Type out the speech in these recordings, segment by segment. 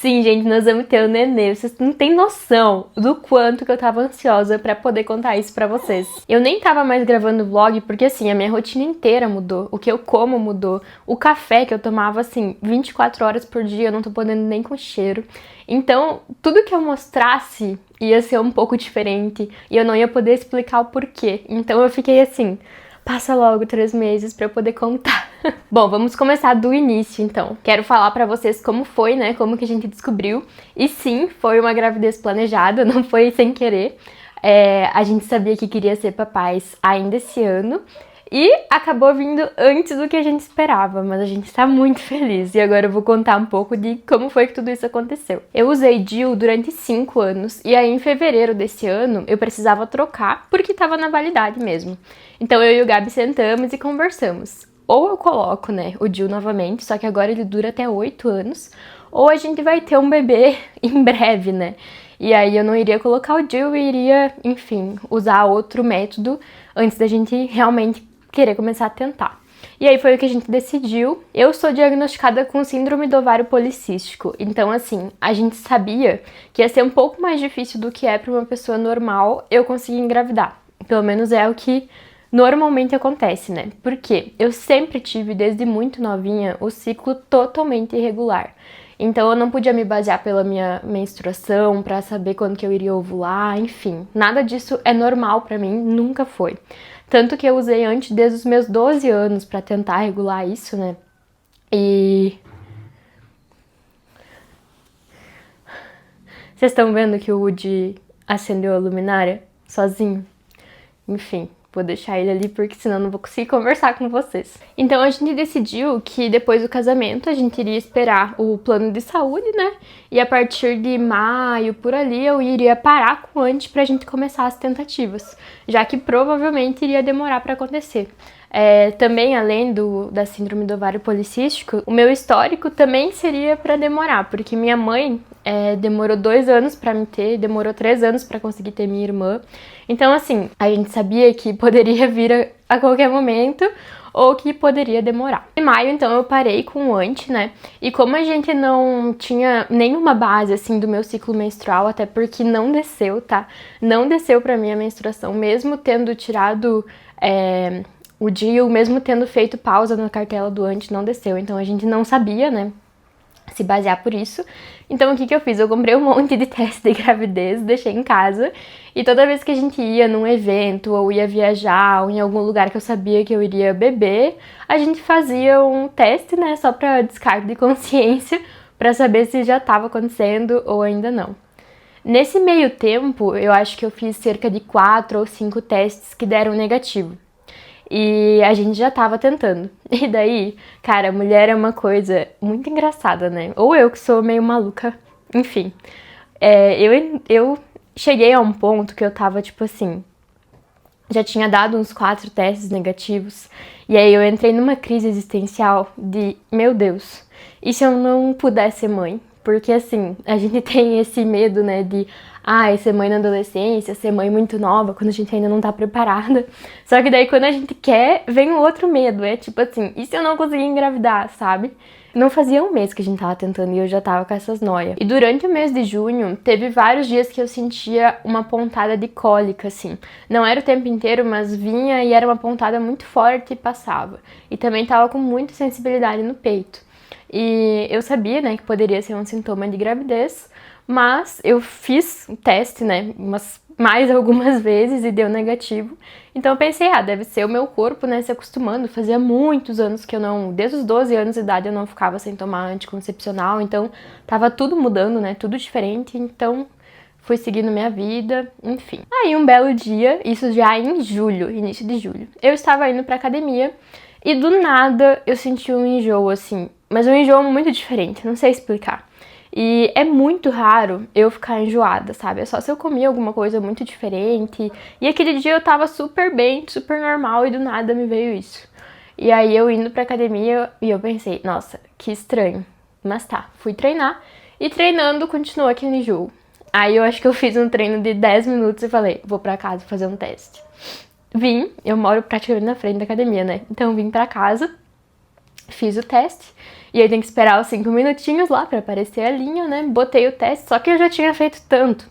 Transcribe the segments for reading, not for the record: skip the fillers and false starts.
Sim, gente, nós vamos ter o nenê. Vocês não têm noção do quanto que eu tava ansiosa pra poder contar isso pra vocês. Eu nem tava mais gravando vlog porque, assim, a minha rotina inteira mudou. O que eu como mudou. O café que eu tomava, assim, 24 horas por dia, eu não tô podendo nem com cheiro. Então, tudo que eu mostrasse ia ser um pouco diferente e eu não ia poder explicar o porquê. Então eu fiquei assim, passa logo 3 meses pra eu poder contar. Bom, vamos começar do início então. Quero falar pra vocês como foi, né, como que a gente descobriu. E sim, foi uma gravidez planejada, não foi sem querer. A gente sabia que queria ser papais ainda esse ano. E acabou vindo antes do que a gente esperava, mas a gente tá muito feliz. E agora eu vou contar um pouco de como foi que tudo isso aconteceu. Eu usei DIU durante 5 anos, e aí em fevereiro desse ano eu precisava trocar, porque tava na validade mesmo. Então eu e o Gabi sentamos e conversamos. Ou eu coloco, né, o DIU novamente, só que agora ele dura até 8 anos, ou a gente vai ter um bebê em breve, né? E aí eu não iria colocar o DIU e iria, enfim, usar outro método antes da gente realmente querer começar a tentar. E aí foi o que a gente decidiu. Eu sou diagnosticada com síndrome do ovário policístico, então assim, a gente sabia que ia ser um pouco mais difícil do que é para uma pessoa normal eu conseguir engravidar. Pelo menos é o que normalmente acontece, né? Porque eu sempre tive, desde muito novinha, o ciclo totalmente irregular. Então eu não podia me basear pela minha menstruação pra saber quando que eu iria ovular, enfim. Nada disso é normal pra mim, nunca foi. Tanto que eu usei antes desde os meus 12 anos pra tentar regular isso, né? E vocês estão vendo que o Woody acendeu a luminária sozinho? Enfim, vou deixar ele ali porque senão não vou conseguir conversar com vocês. Então a gente decidiu que depois do casamento a gente iria esperar o plano de saúde, né? E a partir de maio, por ali, eu iria parar com o antes pra gente começar as tentativas, já que provavelmente iria demorar pra acontecer. Também, além da síndrome do ovário policístico, o meu histórico também seria pra demorar, porque minha mãe demorou 2 anos pra me ter, demorou 3 anos pra conseguir ter minha irmã. Então, assim, a gente sabia que poderia vir a qualquer momento ou que poderia demorar. Em maio, então, eu parei com o anti, né? E como a gente não tinha nenhuma base, assim, do meu ciclo menstrual, até porque não desceu, tá? Não desceu pra mim a menstruação, mesmo tendo tirado o DIU, mesmo tendo feito pausa na cartela do anti, não desceu. Então, a gente não sabia, né, se basear por isso. Então o que eu fiz? Eu comprei um monte de teste de gravidez, deixei em casa, e toda vez que a gente ia num evento, ou ia viajar, ou em algum lugar que eu sabia que eu iria beber, a gente fazia um teste, né, só pra descargo de consciência, pra saber se já tava acontecendo ou ainda não. Nesse meio tempo, eu acho que eu fiz cerca de 4 ou 5 testes que deram negativo. E a gente já tava tentando. E daí, cara, mulher é uma coisa muito engraçada, né? Ou eu que sou meio maluca, enfim. Eu cheguei a um ponto que eu tava, tipo assim, já tinha dado uns 4 testes negativos. E aí eu entrei numa crise existencial de, meu Deus, e se eu não puder ser mãe? Porque assim, a gente tem esse medo, né, de ser mãe na adolescência, ser mãe muito nova, quando a gente ainda não tá preparada. Só que daí quando a gente quer, vem um outro medo, tipo assim, e se eu não conseguir engravidar, sabe? Não fazia um mês que a gente tava tentando e eu já tava com essas noias. E durante o mês de junho, teve vários dias que eu sentia uma pontada de cólica, assim. Não era o tempo inteiro, mas vinha e era uma pontada muito forte e passava. E também tava com muita sensibilidade no peito. E eu sabia, né, que poderia ser um sintoma de gravidez, mas eu fiz o teste, né, mais algumas vezes e deu negativo. Então eu pensei, deve ser o meu corpo, né, se acostumando. Fazia muitos anos que eu não, desde os 12 anos de idade eu não ficava sem tomar anticoncepcional, então tava tudo mudando, né, tudo diferente, então fui seguindo minha vida, enfim. Aí um belo dia, isso já em julho, início de julho, eu estava indo pra academia e do nada eu senti um enjoo, assim, mas um enjoo muito diferente, não sei explicar. E é muito raro eu ficar enjoada, sabe? É só se eu comi alguma coisa muito diferente. E aquele dia eu tava super bem, super normal e do nada me veio isso. E aí eu indo pra academia e eu pensei, nossa, que estranho. Mas tá, fui treinar e treinando continuou aquele enjoo. Aí eu acho que eu fiz um treino de 10 minutos e falei, vou pra casa fazer um teste. Vim, eu moro praticamente na frente da academia, né? Então vim pra casa. Fiz o teste, e aí tem que esperar os 5 minutinhos lá pra aparecer a linha, né? Botei o teste, só que eu já tinha feito tanto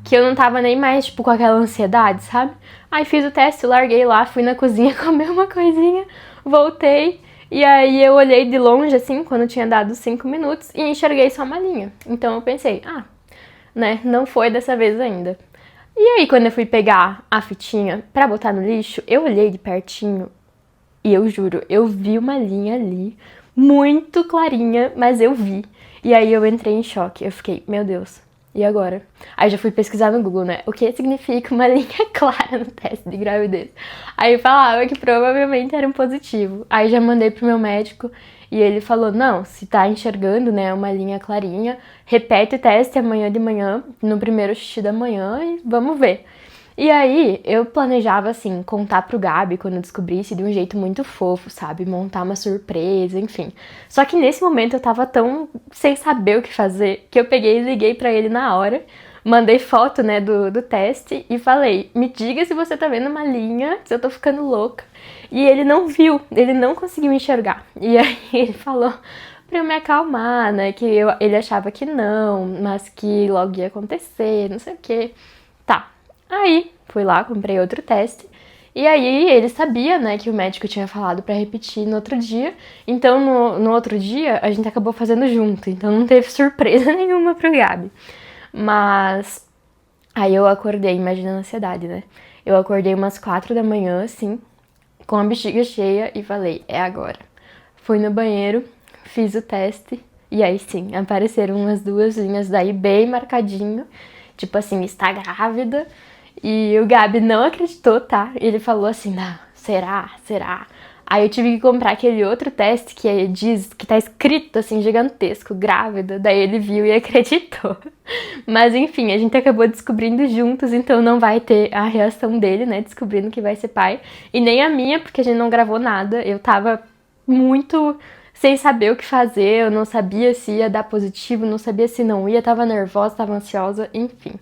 que eu não tava nem mais, tipo, com aquela ansiedade, sabe? Aí fiz o teste, larguei lá, fui na cozinha comer uma coisinha, voltei, e aí eu olhei de longe, assim, quando tinha dado 5 minutos, e enxerguei só uma linha. Então eu pensei, né, não foi dessa vez ainda. E aí, quando eu fui pegar a fitinha pra botar no lixo, eu olhei de pertinho e eu juro, eu vi uma linha ali, muito clarinha, mas eu vi. E aí eu entrei em choque. Eu fiquei, meu Deus, e agora? Aí já fui pesquisar no Google, né? O que significa uma linha clara no teste de gravidez? Aí falava que provavelmente era um positivo. Aí já mandei pro meu médico e ele falou, não, se tá enxergando, né, uma linha clarinha, repete o teste amanhã de manhã, no primeiro xixi da manhã e vamos ver. E aí, eu planejava, assim, contar pro Gabi quando eu descobrisse de um jeito muito fofo, sabe? Montar uma surpresa, enfim. Só que nesse momento eu tava tão sem saber o que fazer que eu peguei e liguei pra ele na hora, mandei foto, né, do teste e falei: me diga se você tá vendo uma linha, se eu tô ficando louca. E ele não viu, ele não conseguiu enxergar. E aí ele falou pra eu me acalmar, né, que ele achava que não, mas que logo ia acontecer, não sei o quê. Tá. Aí, fui lá, comprei outro teste. E aí, ele sabia, né, que o médico tinha falado pra repetir no outro dia. Então, no outro dia, a gente acabou fazendo junto. Então, não teve surpresa nenhuma pro Gabi. Mas, aí eu acordei, imagina a ansiedade, né? Eu acordei umas 4 da manhã, assim, com a bexiga cheia e falei, é agora. Fui no banheiro, fiz o teste. E aí, sim, apareceram umas 2 linhas daí bem marcadinho. Tipo assim, está grávida. E o Gabi não acreditou, tá? Ele falou assim, não, será? Aí eu tive que comprar aquele outro teste que diz, que tá escrito assim, gigantesco, grávida. Daí ele viu e acreditou. Mas enfim, a gente acabou descobrindo juntos, então não vai ter a reação dele, né? Descobrindo que vai ser pai. E nem a minha, porque a gente não gravou nada. Eu tava muito sem saber o que fazer, eu não sabia se ia dar positivo, não sabia se não ia, tava nervosa, tava ansiosa, enfim.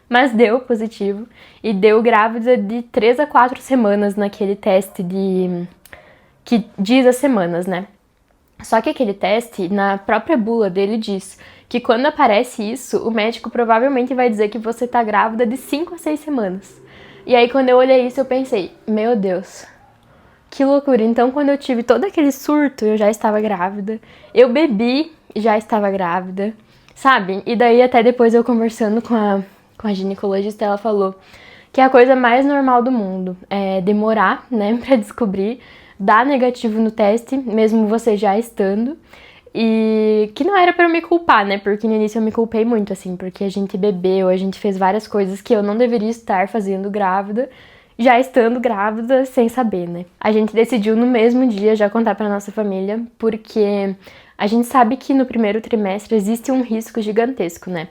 Mas deu positivo e deu grávida de 3 a 4 semanas naquele teste que diz as semanas, né? Só que aquele teste, na própria bula dele, diz que quando aparece isso, o médico provavelmente vai dizer que você tá grávida de 5 a 6 semanas. E aí, quando eu olhei isso, eu pensei, meu Deus, que loucura. Então, quando eu tive todo aquele surto, eu já estava grávida. Eu bebi, já estava grávida, sabe? E daí, até depois eu conversando com a ginecologista, ela falou que é a coisa mais normal do mundo é demorar, né, pra descobrir, dar negativo no teste, mesmo você já estando. E que não era pra eu me culpar, né, porque no início eu me culpei muito, assim, porque a gente bebeu, a gente fez várias coisas que eu não deveria estar fazendo grávida, já estando grávida sem saber, né. A gente decidiu no mesmo dia já contar pra nossa família, porque a gente sabe que no primeiro trimestre existe um risco gigantesco, né.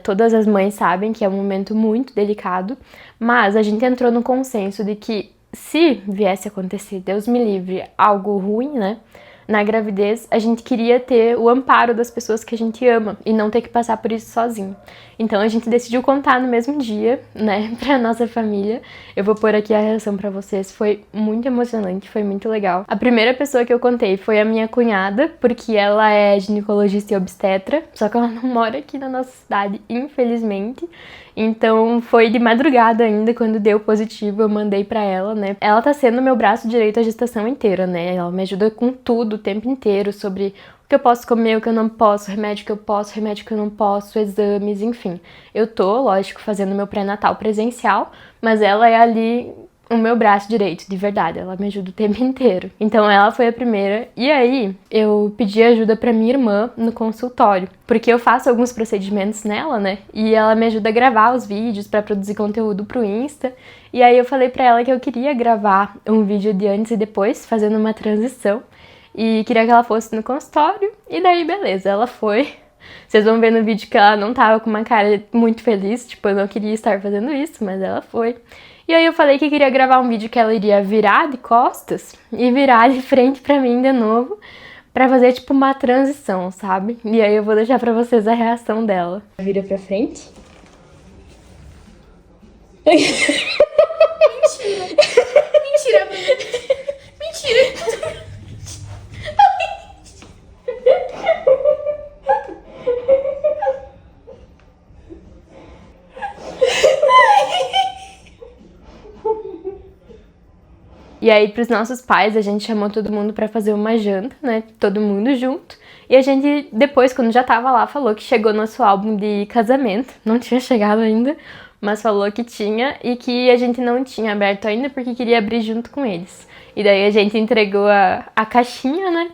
Todas as mães sabem que é um momento muito delicado, mas a gente entrou no consenso de que se viesse a acontecer, Deus me livre, algo ruim, né, na gravidez, a gente queria ter o amparo das pessoas que a gente ama e não ter que passar por isso sozinho. Então a gente decidiu contar no mesmo dia, né, pra nossa família. Eu vou pôr aqui a reação pra vocês, foi muito emocionante, foi muito legal. A primeira pessoa que eu contei foi a minha cunhada, porque ela é ginecologista e obstetra, só que ela não mora aqui na nossa cidade, infelizmente. Então foi de madrugada ainda, quando deu positivo, eu mandei pra ela, né. Ela tá sendo meu braço direito a gestação inteira, né, ela me ajuda com tudo o tempo inteiro, sobre o que eu posso comer, o que eu não posso, remédio que eu posso, remédio que eu não posso, exames, enfim. Eu tô, lógico, fazendo meu pré-natal presencial, mas ela é ali o meu braço direito, de verdade, ela me ajuda o tempo inteiro. Então ela foi a primeira, e aí eu pedi ajuda pra minha irmã no consultório, porque eu faço alguns procedimentos nela, né, e ela me ajuda a gravar os vídeos pra produzir conteúdo pro Insta, e aí eu falei pra ela que eu queria gravar um vídeo de antes e depois, fazendo uma transição, e queria que ela fosse no consultório, e daí beleza, ela foi. Vocês vão ver no vídeo que ela não tava com uma cara muito feliz, tipo, eu não queria estar fazendo isso, mas ela foi. E aí eu falei que queria gravar um vídeo que ela iria virar de costas e virar de frente pra mim de novo, pra fazer tipo uma transição, sabe? E aí eu vou deixar pra vocês a reação dela. Vira pra frente. Mentira! Mentira! Mentira! E aí, pros nossos pais, a gente chamou todo mundo pra fazer uma janta, né? Todo mundo junto. E a gente, depois, quando já tava lá, falou que chegou nosso álbum de casamento. Não tinha chegado ainda, mas falou que tinha e que a gente não tinha aberto ainda porque queria abrir junto com eles. E daí a gente entregou a caixinha, né?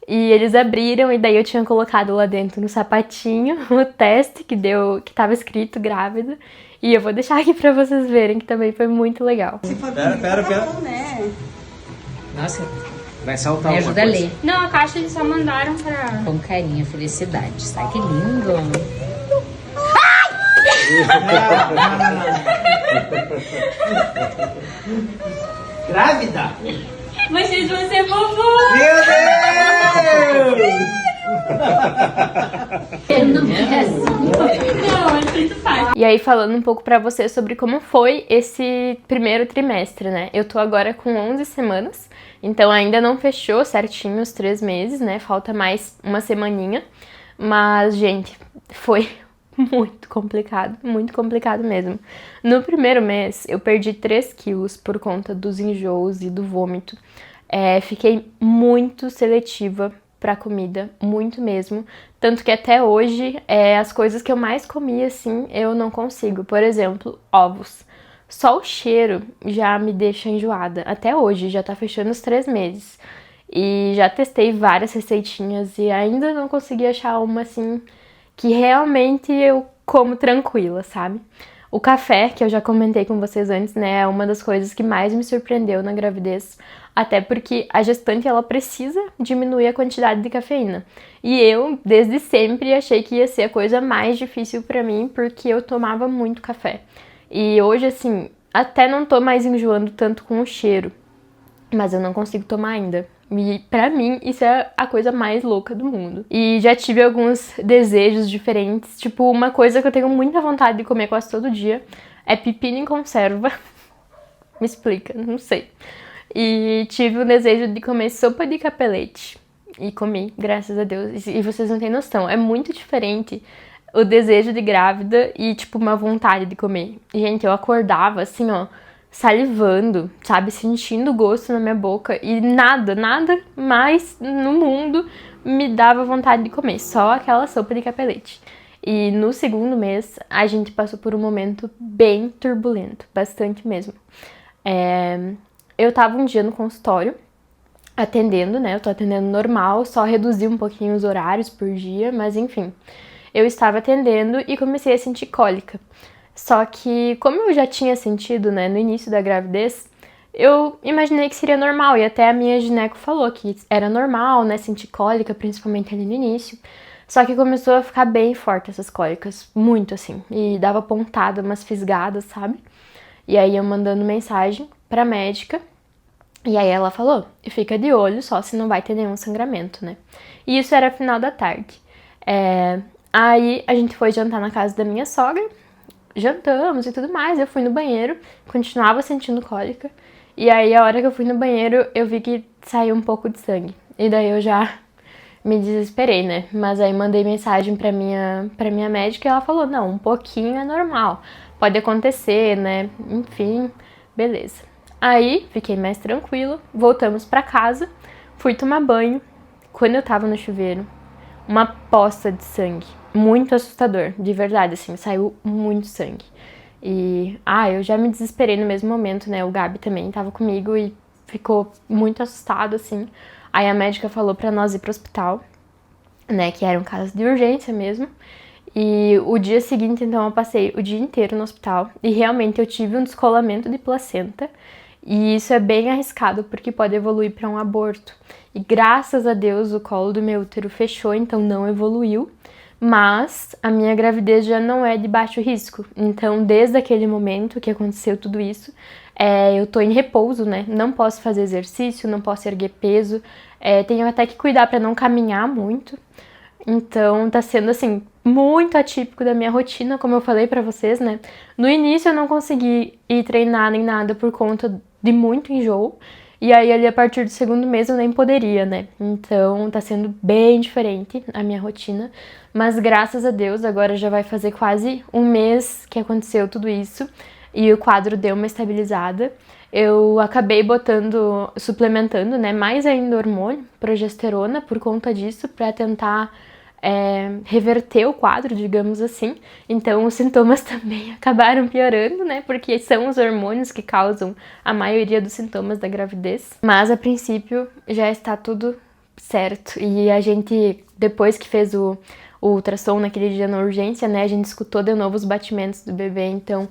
E eles abriram e daí eu tinha colocado lá dentro no sapatinho o teste que tava escrito grávida. E eu vou deixar aqui pra vocês verem que também foi muito legal. Pera. Nossa, Vai saltar me alguma ajuda a coisa. ler. Não, a caixa eles só mandaram pra... Com carinho, felicidade. Ai, que lindo. Grávida? Vocês vão ser vovô! Meu Deus! Não, é muito fácil. E aí, falando um pouco pra vocês sobre como foi esse primeiro trimestre, né? Eu tô agora com 11 semanas, então ainda não fechou certinho os 3 meses, né? Falta mais uma semaninha. Mas, gente, foi muito complicado mesmo. No primeiro mês, eu perdi 3 quilos por conta dos enjoos e do vômito. Fiquei muito seletiva pra comida, muito mesmo. Tanto que até hoje, as coisas que eu mais comi, assim, eu não consigo. Por exemplo, ovos. Só o cheiro já me deixa enjoada. Até hoje, já tá fechando os 3 meses. E já testei várias receitinhas e ainda não consegui achar uma, assim, que realmente eu como tranquila, sabe? O café, que eu já comentei com vocês antes, né, é uma das coisas que mais me surpreendeu na gravidez, até porque a gestante, ela precisa diminuir a quantidade de cafeína. E eu, desde sempre, achei que ia ser a coisa mais difícil pra mim, porque eu tomava muito café. E hoje, assim, até não tô mais enjoando tanto com o cheiro, mas eu não consigo tomar ainda. E pra mim, isso é a coisa mais louca do mundo. E já tive alguns desejos diferentes. Tipo, uma coisa que eu tenho muita vontade de comer quase todo dia é pepino em conserva. Me explica, não sei. E tive o desejo de comer sopa de capelete. E comi, graças a Deus. E vocês não têm noção, é muito diferente o desejo de grávida e, tipo, uma vontade de comer. Gente, eu acordava assim, ó, salivando, sabe? Sentindo gosto na minha boca e nada mais no mundo me dava vontade de comer, só aquela sopa de capelete. E no segundo mês, a gente passou por um momento bem turbulento, bastante mesmo. Eu tava um dia no consultório, atendendo, né? Eu tô atendendo normal, só reduzi um pouquinho os horários por dia, mas enfim. Eu estava atendendo e comecei a sentir cólica. Só que, como eu já tinha sentido, né, no início da gravidez, eu imaginei que seria normal, e até a minha gineco falou que era normal, né, sentir cólica, principalmente ali no início. Só que começou a ficar bem forte essas cólicas, muito assim, e dava pontada, umas fisgadas, sabe? E aí eu mandando mensagem pra médica, e aí ela falou, fica de olho só se não vai ter nenhum sangramento, né? E isso era final da tarde. Aí a gente foi jantar na casa da minha sogra, jantamos e tudo mais, eu fui no banheiro, continuava sentindo cólica, e aí a hora que eu fui no banheiro eu vi que saiu um pouco de sangue, e daí eu já me desesperei, né, mas aí mandei mensagem pra minha médica e ela falou, não, um pouquinho é normal, pode acontecer, né, enfim, beleza. Aí fiquei mais tranquila, voltamos pra casa, fui tomar banho, quando eu tava no chuveiro, uma poça de sangue. Muito assustador, de verdade, assim, saiu muito sangue. E, eu já me desesperei no mesmo momento, né, o Gabi também tava comigo e ficou muito assustado, assim. Aí a médica falou pra nós ir pro hospital, né, que era um caso de urgência mesmo. E o dia seguinte, então, eu passei o dia inteiro no hospital e realmente eu tive um descolamento de placenta. E isso é bem arriscado porque pode evoluir para um aborto. E graças a Deus o colo do meu útero fechou, então não evoluiu. Mas a minha gravidez já não é de baixo risco. Então, desde aquele momento que aconteceu tudo isso, eu tô em repouso, né? Não posso fazer exercício, não posso erguer peso. Tenho até que cuidar para não caminhar muito. Então, tá sendo, assim, muito atípico da minha rotina, como eu falei pra vocês, né? No início eu não consegui ir treinar nem nada por conta de muito enjoo. E aí, ali, a partir do segundo mês eu nem poderia, né? Então, tá sendo bem diferente a minha rotina. Mas, graças a Deus, agora já vai fazer quase um mês que aconteceu tudo isso. e o quadro deu uma estabilizada. Eu acabei suplementando, né, mais ainda hormônio, progesterona, por conta disso, pra tentar reverter o quadro, digamos assim. Então os sintomas também acabaram piorando, né, porque são os hormônios que causam a maioria dos sintomas da gravidez. Mas a princípio já está tudo certo. E a gente, depois que fez o ultrassom naquele dia na urgência, né, a gente escutou de novo os batimentos do bebê, então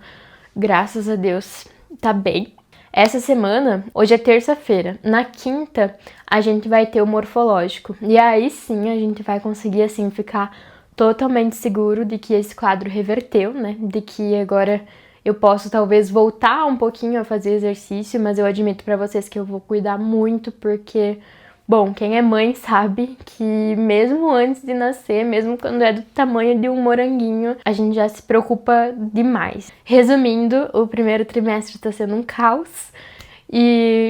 graças a Deus tá bem. Essa semana, hoje é terça-feira, na quinta a gente vai ter o morfológico. E aí sim a gente vai conseguir assim ficar totalmente seguro de que esse quadro reverteu, né? De que agora eu posso talvez voltar um pouquinho a fazer exercício, mas eu admito pra vocês que eu vou cuidar muito porque, bom, quem é mãe sabe que mesmo antes de nascer, mesmo quando é do tamanho de um moranguinho, a gente já se preocupa demais. Resumindo, o primeiro trimestre tá sendo um caos,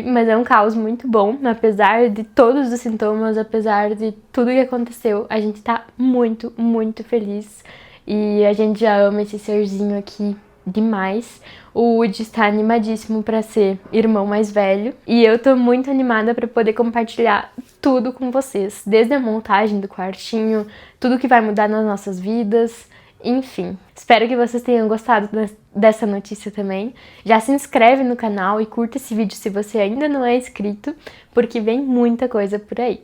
mas é um caos muito bom, apesar de todos os sintomas, apesar de tudo que aconteceu, a gente tá muito, muito feliz e a gente já ama esse serzinho aqui demais. O Woody está animadíssimo para ser irmão mais velho e eu tô muito animada para poder compartilhar tudo com vocês, desde a montagem do quartinho, tudo que vai mudar nas nossas vidas, enfim. Espero que vocês tenham gostado dessa notícia também. Já se inscreve no canal e curta esse vídeo se você ainda não é inscrito, porque vem muita coisa por aí.